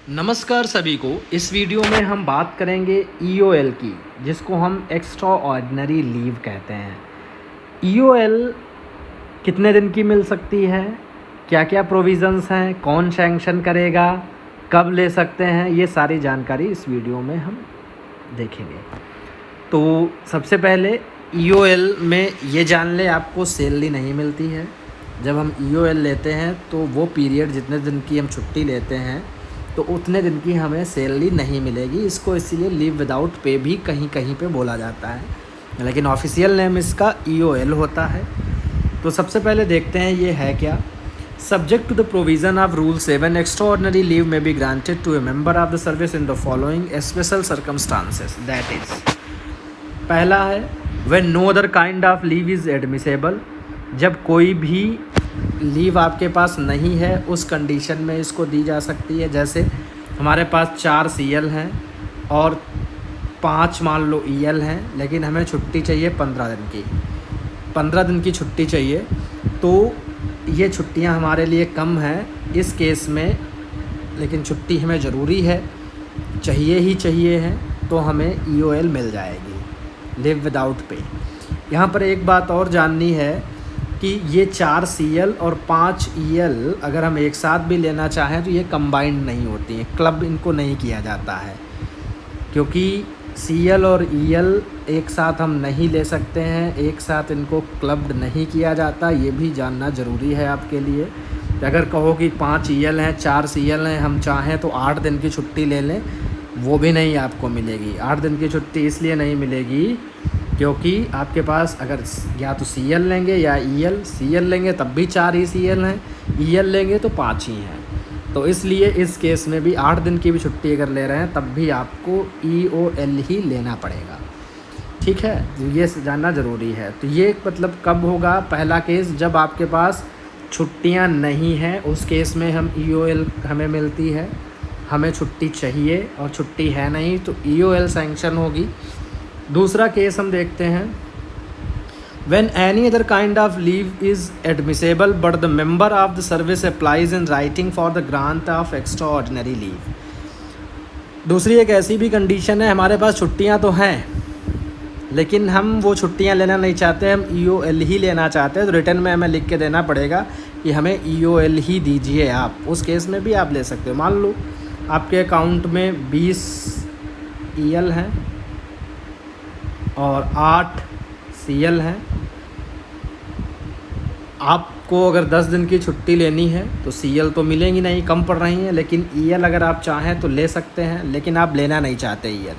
नमस्कार सभी को। इस वीडियो में हम बात करेंगे ईओएल की, जिसको हम एक्स्ट्रा ऑर्डिनरी लीव कहते हैं। ईओएल कितने दिन की मिल सकती है, क्या क्या प्रोविज़न्स हैं, कौन सैंक्शन करेगा, कब ले सकते हैं, ये सारी जानकारी इस वीडियो में हम देखेंगे। तो सबसे पहले ईओएल में ये जान ले, आपको सैलरी नहीं मिलती है। जब हम ईओएल लेते हैं तो वो पीरियड जितने दिन की हम छुट्टी लेते हैं तो उतने दिन की हमें सैलरी नहीं मिलेगी। इसको इसीलिए लीव विदाउट पे भी कहीं कहीं पे बोला जाता है, लेकिन ऑफिशियल नेम इसका ईओएल होता है। तो सबसे पहले देखते हैं ये है क्या। Subject to the provision of rule 7, extraordinary leave may be granted to a member of the service in the following special circumstances, that is, पहला है when no other kind of leave is admissible, जब कोई भी leave आपके पास नहीं है उस condition में इसको दी जा सकती है। जैसे हमारे पास 4 सीएल हैं और 5 मान लो ईएल हैं, लेकिन हमें छुट्टी चाहिए 15 दिन की, 15 दिन की छुट्टी चाहिए। तो ये छुट्टियां हमारे लिए कम हैं इस केस में, लेकिन छुट्टी हमें ज़रूरी है, चाहिए ही चाहिए है, तो हमें ईओएल मिल जाएगी, लीव विदाउट पे। यहाँ पर एक बात और जाननी है कि ये 4 सीएल और 5 ईएल अगर हम एक साथ भी लेना चाहें तो ये कंबाइंड नहीं होती हैं, क्लब इनको नहीं किया जाता है, क्योंकि सीएल और ईएल एक साथ हम नहीं ले सकते हैं, एक साथ इनको क्लब्ड नहीं किया जाता। ये भी जानना ज़रूरी है आपके लिए। अगर कहो कि 5 ईएल हैं 4 सीएल हैं, हम चाहें तो 8 दिन की छुट्टी ले लें, वो भी नहीं आपको मिलेगी। 8 दिन की छुट्टी इसलिए नहीं मिलेगी क्योंकि आपके पास अगर या तो सीएल लेंगे या ईएल, सीएल लेंगे तब भी 4 ही सीएल हैं, ईएल लेंगे तो 5 ही हैं। तो इसलिए इस केस में भी 8 दिन की भी छुट्टी अगर ले रहे हैं तब भी आपको ईओएल ही लेना पड़ेगा, ठीक है। ये जानना ज़रूरी है। तो ये मतलब कब होगा, पहला केस जब आपके पास छुट्टियां नहीं हैं, उस केस में हम ईओएल हमें मिलती है, हमें छुट्टी चाहिए और छुट्टी है नहीं तो ईओएल सैंक्शन होगी। दूसरा केस हम देखते हैं, when any other kind of leave is admissible but the member of the service applies in writing for the grant of extraordinary leave। दूसरी एक ऐसी भी कंडीशन है, हमारे पास छुट्टियां तो हैं लेकिन हम वो छुट्टियां लेना नहीं चाहते, हम ईओएल ही लेना चाहते हैं, तो रिटर्न में हमें लिख के देना पड़ेगा कि हमें ईओएल ही दीजिए आप। उस केस में भी आप ले सकते हो। मान लो आपके अकाउंट में 20 ईएल हैं और 8 सीएल हैं, आपको अगर 10 दिन की छुट्टी लेनी है तो सीएल तो मिलेंगी नहीं, कम पड़ रही हैं, लेकिन ईएल अगर आप चाहें तो ले सकते हैं, लेकिन आप लेना नहीं चाहते ईएल,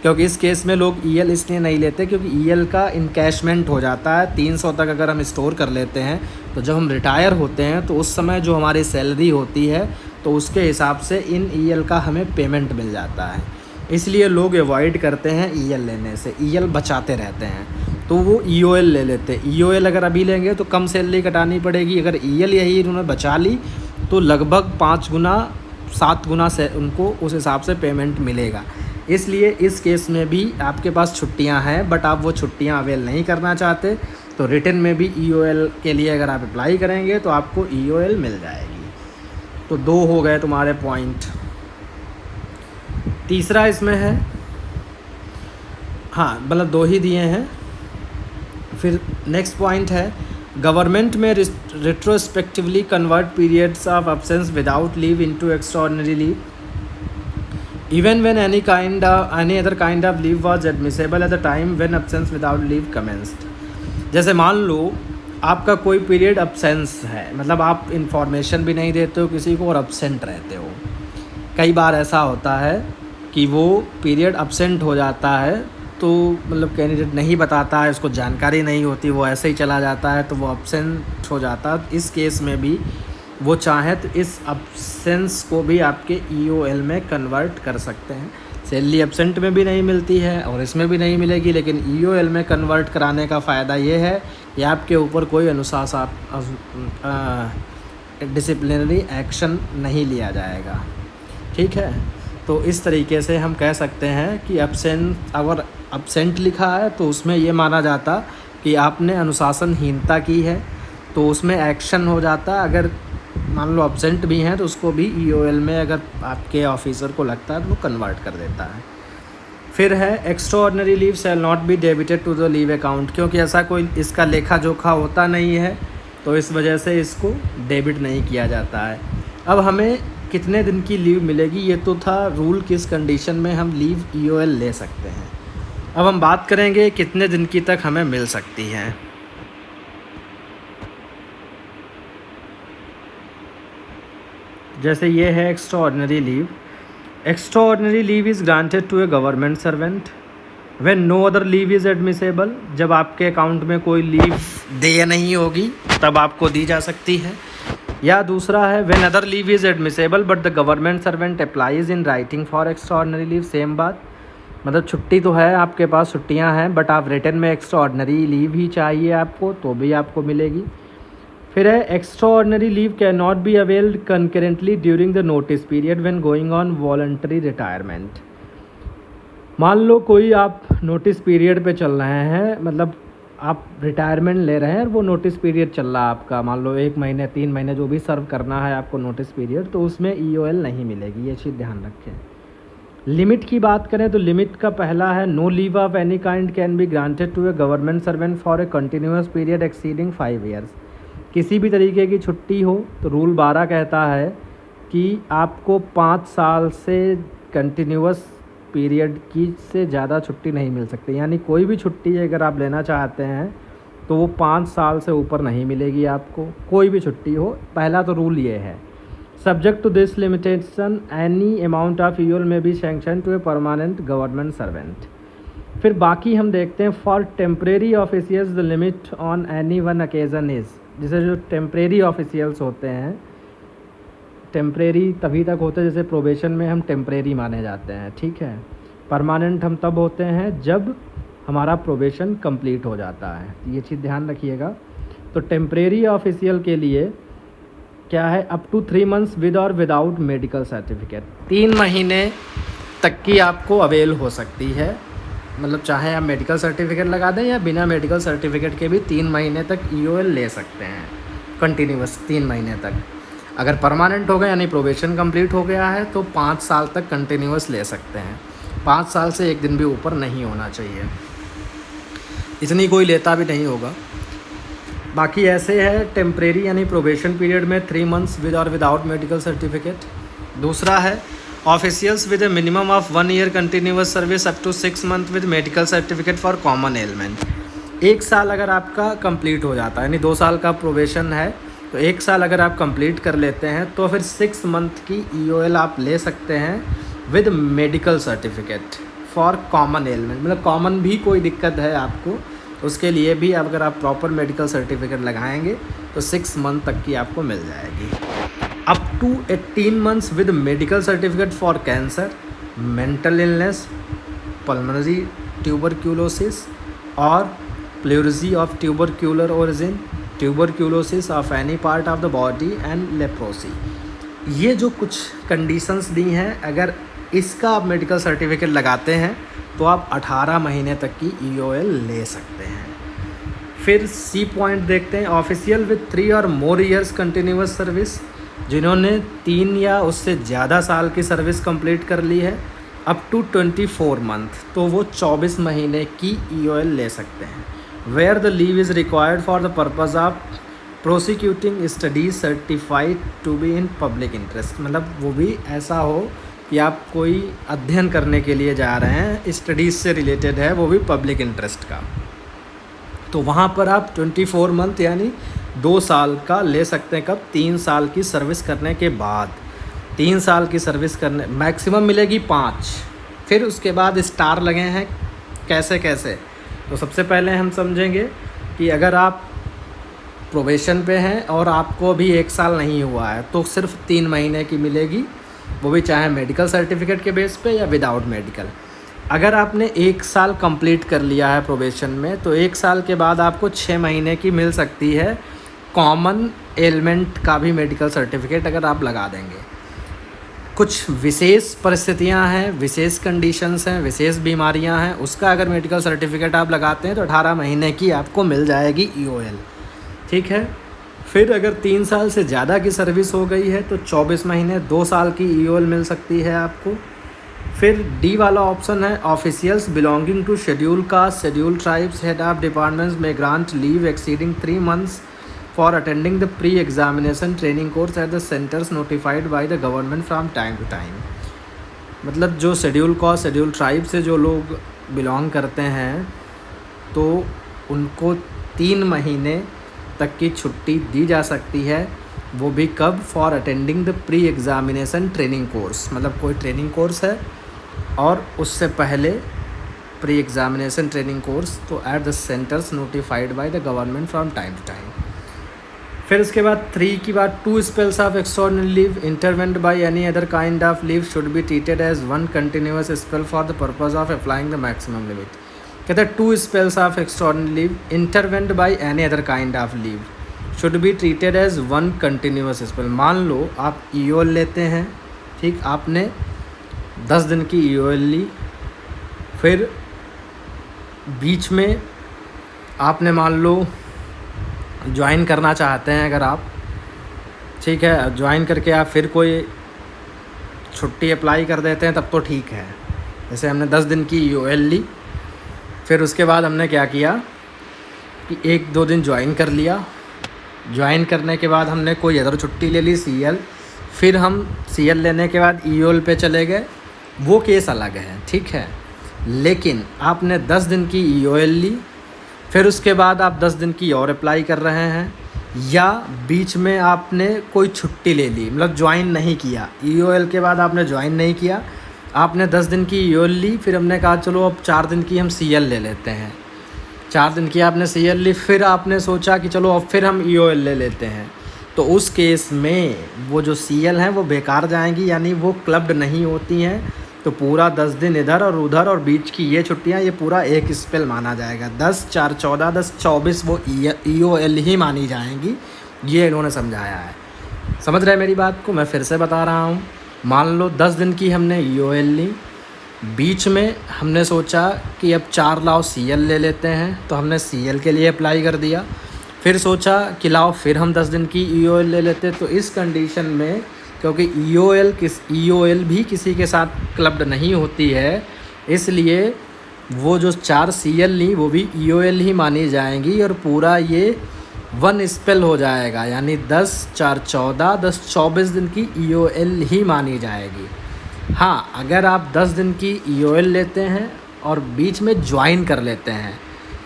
क्योंकि इस केस में लोग ईएल इसलिए नहीं लेते क्योंकि ईएल का इनकैशमेंट हो जाता है 300 तक। अगर हम स्टोर कर लेते हैं तो जब हम रिटायर होते हैं तो उस समय जो हमारी सैलरी होती है तो उसके हिसाब से इन ईएल का हमें पेमेंट मिल जाता है, इसलिए लोग अवॉइड करते हैं ईएल लेने से, ईएल बचाते रहते हैं, तो वो ईओएल ले लेते हैं। ईओएल अगर अभी लेंगे तो कम सैलरी कटानी पड़ेगी, अगर ईएल यही उन्होंने बचा ली तो लगभग 5 गुना 7 गुना से उनको उस हिसाब से पेमेंट मिलेगा। इसलिए इस केस में भी आपके पास छुट्टियां हैं बट आप वो छुट्टियां अवेल नहीं करना चाहते, तो रिटर्न में भी ईओएल के लिए अगर आप अप्लाई करेंगे तो आपको ईओएल मिल जाएगी। तो 2 हो गए तुम्हारे पॉइंट। तीसरा इसमें है, हाँ मतलब 2 ही दिए हैं। फिर नेक्स्ट पॉइंट है, गवर्नमेंट में retrospectively convert periods of absence without leave into extraordinary leave even when any other kind of leave was admissible at the time when absence without leave commenced. जैसे मान लो आपका कोई पीरियड एब्सेंस है, मतलब आप information भी नहीं देते हो किसी को और एब्सेंट रहते हो। कई बार ऐसा होता है कि वो पीरियड एब्सेंट हो जाता है तो मतलब कैंडिडेट नहीं बताता है, उसको जानकारी नहीं होती, वो ऐसे ही चला जाता है तो वो एब्सेंट हो जाता है। इस केस में भी वो चाहे तो इस एब्सेंस को भी आपके ईओएल में कन्वर्ट कर सकते हैं। सैलरी एब्सेंट में भी नहीं मिलती है और इसमें भी नहीं मिलेगी, लेकिन ईओएल में कन्वर्ट कराने का फ़ायदा ये है कि आपके ऊपर कोई डिसिप्लिनरी एक्शन नहीं लिया जाएगा, ठीक है। तो इस तरीके से हम कह सकते हैं कि अगर एब्सेंट लिखा है तो उसमें ये माना जाता कि आपने अनुशासनहीनता की है, तो उसमें एक्शन हो जाता। अगर मान लो अब्सेंट भी हैं तो उसको भी EOL में अगर आपके ऑफिसर को लगता है तो वो कन्वर्ट कर देता है। फिर है extraordinary leave shall not be debited to the leave account, क्योंकि ऐसा कोई इसका लेखा जोखा होता नहीं है तो इस वजह से इसको डेबिट नहीं किया जाता है। अब हमें कितने दिन की लीव मिलेगी, ये तो था रूल, किस कंडीशन में हम लीव EOL ले सकते हैं। अब हम बात करेंगे कितने दिन की तक हमें मिल सकती है। जैसे ये है extraordinary leave. Extraordinary leave is granted to a government servant when no other leave is admissible. जब आपके अकाउंट में कोई लीव देय नहीं होगी तब आपको दी जा सकती है। या दूसरा है when other leave is admissible but the government servant applies in writing for extra ordinary leave. Same बात, मतलब छुट्टी तो है, आपके पास छुट्टियां हैं, बट आप रिटर्न में एक्स्ट्रा ऑर्डिनरी लीव ही चाहिए आपको तो भी आपको मिलेगी। फिर है extraordinary leave can not be availed concurrently during the notice period when going on voluntary retirement. मान लो कोई आप नोटिस पीरियड पे चल रहे हैं, मतलब आप रिटायरमेंट ले रहे हैं, वो नोटिस पीरियड चल रहा है आपका, मान लो 1 महीने 3 महीने जो भी सर्व करना है आपको नोटिस पीरियड, तो उसमें EOL नहीं मिलेगी, ये चीज़ ध्यान रखें। लिमिट की बात करें तो लिमिट का पहला है no leave of any kind can be granted to a government servant for a continuous period exceeding 5 years. किसी भी तरीके की छुट्टी हो तो रूल 12 कहता है कि आपको 5 साल से कंटिन्यूस पीरियड की से ज़्यादा छुट्टी नहीं मिल सकती। यानी कोई भी छुट्टी अगर आप लेना चाहते हैं तो वो 5 साल से ऊपर नहीं मिलेगी आपको, कोई भी छुट्टी हो। पहला तो रूल ये है। Subject to this limitation any amount of EOL may be sanctioned to a permanent government servant. फिर बाकी हम देखते हैं for temporary officials the limit on any one occasion is. जैसे जो टेम्परेरी ऑफिशियल्स होते हैं, टेम्परेरी तभी तक होते हैं जैसे प्रोबेशन में हम टेम्परेरी माने जाते हैं, ठीक है। परमानेंट हम तब होते हैं जब हमारा प्रोबेशन कंप्लीट हो जाता है, ये चीज़ ध्यान रखिएगा। तो टेम्परेरी ऑफिशियल के लिए क्या है, अप टू 3 मंथ्स विद और विदाउट मेडिकल सर्टिफिकेट। 3 महीने तक की आपको अवेल हो सकती है, मतलब चाहे आप मेडिकल सर्टिफिकेट लगा दें या बिना मेडिकल सर्टिफिकेट के भी 3 महीने तक EOL ले सकते हैं कंटिन्यूस 3 महीने तक। अगर परमानेंट हो गया यानी प्रोबेशन कंप्लीट हो गया है तो 5 साल तक कंटिन्यूस ले सकते हैं। 5 साल से 1 दिन भी ऊपर नहीं होना चाहिए, इतनी कोई लेता भी नहीं होगा। बाकी ऐसे है टेम्परेरी यानी प्रोबेशन पीरियड में 3 मंथ्स विद और विदाउट मेडिकल सर्टिफिकेट। दूसरा है officials with a minimum of 1 year continuous service up to 6 month with medical certificate for common element. 1 साल अगर आपका कंप्लीट हो जाता है, यानी 2 साल का प्रोबेशन है तो 1 साल अगर आप कंप्लीट कर लेते हैं तो फिर 6 मंथ की EOL आप ले सकते हैं with medical certificate for common element. मतलब कॉमन भी कोई दिक्कत है आपको, उसके लिए भी अगर आप प्रॉपर मेडिकल सर्टिफिकेट लगाएंगे तो 6 मंथ तक की आपको मिल जाएगी। Up to 18 months with medical certificate for cancer, mental illness, pulmonary tuberculosis और pleurisy of tubercular origin, tuberculosis of any part of the body and leprosy. ये जो कुछ कंडीशंस दी हैं, अगर इसका आप मेडिकल सर्टिफिकेट लगाते हैं तो आप 18 महीने तक की EOL ले सकते हैं। फिर C पॉइंट देखते हैं, ऑफिशियल विद 3 और मोर ईयर्स कंटिन्यूस सर्विस, जिन्होंने 3 या उससे ज़्यादा साल की सर्विस कंप्लीट कर ली है, अप टू 24 मंथ, तो वो 24 महीने की EOL ले सकते हैं। Where the leave is required for the purpose of prosecuting studies certified to be in public interest. मतलब वो भी ऐसा हो कि आप कोई अध्ययन करने के लिए जा रहे हैं, स्टडीज़ से रिलेटेड है, वो भी पब्लिक इंटरेस्ट का, तो वहाँ पर आप 24 मंथ यानी 2 साल का ले सकते हैं। कब? 3 साल की सर्विस करने के बाद। 3 साल की सर्विस करने मैक्सिमम मिलेगी 5। फिर उसके बाद स्टार लगे हैं कैसे कैसे, तो सबसे पहले हम समझेंगे कि अगर आप प्रोबेशन पे हैं और आपको अभी 1 साल नहीं हुआ है तो सिर्फ 3 महीने की मिलेगी, वो भी चाहे मेडिकल सर्टिफिकेट के बेस पे या विदाउट मेडिकल। अगर आपने 1 साल कंप्लीट कर लिया है प्रोबेशन में तो 1 साल के बाद आपको 6 महीने की मिल सकती है कॉमन एलिमेंट का भी मेडिकल सर्टिफिकेट अगर आप लगा देंगे। कुछ विशेष परिस्थितियां हैं, विशेष कंडीशंस हैं, विशेष बीमारियां हैं, उसका अगर मेडिकल सर्टिफिकेट आप लगाते हैं तो 18 महीने की आपको मिल जाएगी EOL, ठीक है। फिर अगर 3 साल से ज़्यादा की सर्विस हो गई है तो 24 महीने 2 साल की EOL मिल सकती है आपको। फिर डी वाला ऑप्शन है officials belonging to schedule caste, schedule tribes, head of departments may grant leave exceeding 3 months for attending the pre examination training course at the centres notified by the government from time to time. मतलब जो schedule caste, schedule tribe से जो लोग belong करते हैं तो उनको 3 महीने तक की छुट्टी दी जा सकती है, वो भी कब? For attending the pre examination training course, मतलब कोई ट्रेनिंग कोर्स है और उससे पहले प्री एग्ज़ामिनेशन ट्रेनिंग कोर्स, तो at the centres notified by the government from time to time. फिर उसके बाद 3 की बात, 2 spells of extraordinary leave intervened by any other kind of leave should be treated as 1 continuous spell for the purpose of applying the maximum limit. कहते हैं 2 spells of extraordinary leave intervened by any other kind of leave should be treated as 1 continuous spell. मान लो आप EOL लेते हैं, ठीक, आपने 10 दिन की EOL ली, फिर बीच में आपने मान लो ज्वाइन करना चाहते हैं अगर आप, ठीक है, ज्वाइन करके आप फिर कोई छुट्टी अप्लाई कर देते हैं तब तो ठीक है। जैसे हमने 10 दिन की EOL ली, फिर उसके बाद हमने क्या किया कि 1-2 दिन ज्वाइन कर लिया, ज्वाइन करने के बाद हमने कोई अदर छुट्टी ले ली CL, फिर हम CL लेने के बाद EOL पे चले गए, वो केस अलग है, ठीक है। लेकिन आपने 10 दिन की EOL ली, फिर उसके बाद आप 10 दिन की और अप्लाई कर रहे हैं, या बीच में आपने कोई छुट्टी ले ली, मतलब ज्वाइन नहीं किया, EOL के बाद आपने ज्वाइन नहीं किया, आपने 10 दिन की EOL ली, फिर हमने कहा चलो अब 4 दिन की हम CL ले लेते हैं, 4 दिन की आपने CL ली, फिर आपने सोचा कि चलो अब फिर हम EOL ले लेते हैं, तो उस केस में वो जो CL हैं वो बेकार जाएंगी, यानी वो क्लब्ड नहीं होती हैं, तो पूरा 10 दिन इधर और उधर और बीच की ये छुट्टियां, ये पूरा एक स्पेल माना जाएगा। 10, 4, 14, 10, 24 वो EOL ही मानी जाएंगी, ये इन्होंने समझाया है। समझ रहे हैं मेरी बात को? मैं फिर से बता रहा हूँ। मान लो 10 दिन की हमने EOL ली, बीच में हमने सोचा कि अब 4 लाओ CL ले लेते हैं, तो हमने CL के लिए अप्लाई कर दिया, फिर सोचा कि लाओ फिर हम 10 दिन की EOL ले लेते। तो इस कंडीशन में, क्योंकि EOL भी किसी के साथ क्लब्ड नहीं होती है, इसलिए वो जो 4 CL ली वो भी EOL ही मानी जाएंगी और पूरा ये 1 स्पेल हो जाएगा, यानी 10, 4, 14, 10, 24 दिन की EOL ही मानी जाएगी। हाँ, अगर आप 10 दिन की EOL लेते हैं और बीच में ज्वाइन कर लेते हैं,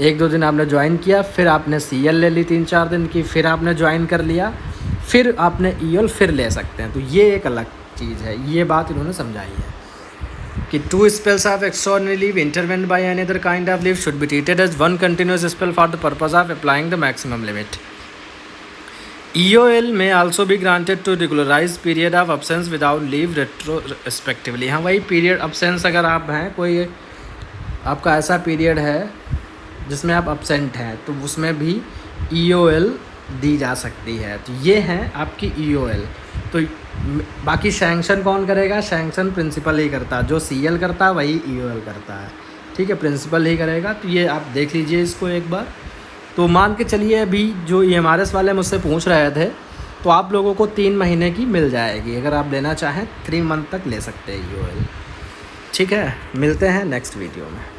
1-2 दिन आपने ज्वाइन किया, फिर आपने CL ले ली 3-4 दिन की, फिर आपने ज्वाइन कर लिया, फिर आपने EOL फिर ले सकते हैं, तो ये एक अलग चीज़ है। ये बात इन्होंने समझाई है कि 2 spells of extraordinary leave intervened by any other kind of leave should be treated as 1 continuous spell for the purpose of applying the maximum limit. EOL may also be granted to regularise period of absence without leave retrospectively. हाँ, वही period absence, अगर आप हैं, कोई आपका ऐसा period है जिसमें आप अब्सेंट हैं, तो उसमें भी EOL दी जा सकती है। तो ये हैं आपकी EOL। तो बाकी सैंक्शन कौन करेगा? सैंक्शन प्रिंसिपल ही करता है, जो CL करता है वही EOL करता है, ठीक है, प्रिंसिपल ही करेगा। तो ये आप देख लीजिए इसको एक बार। तो मान के चलिए अभी जो EMRS वाले मुझसे पूछ रहे थे, तो आप लोगों को 3 महीने की मिल जाएगी, अगर आप लेना चाहें 3 मंथ तक ले सकते हैं EOL। ठीक है, मिलते हैं नेक्स्ट वीडियो में।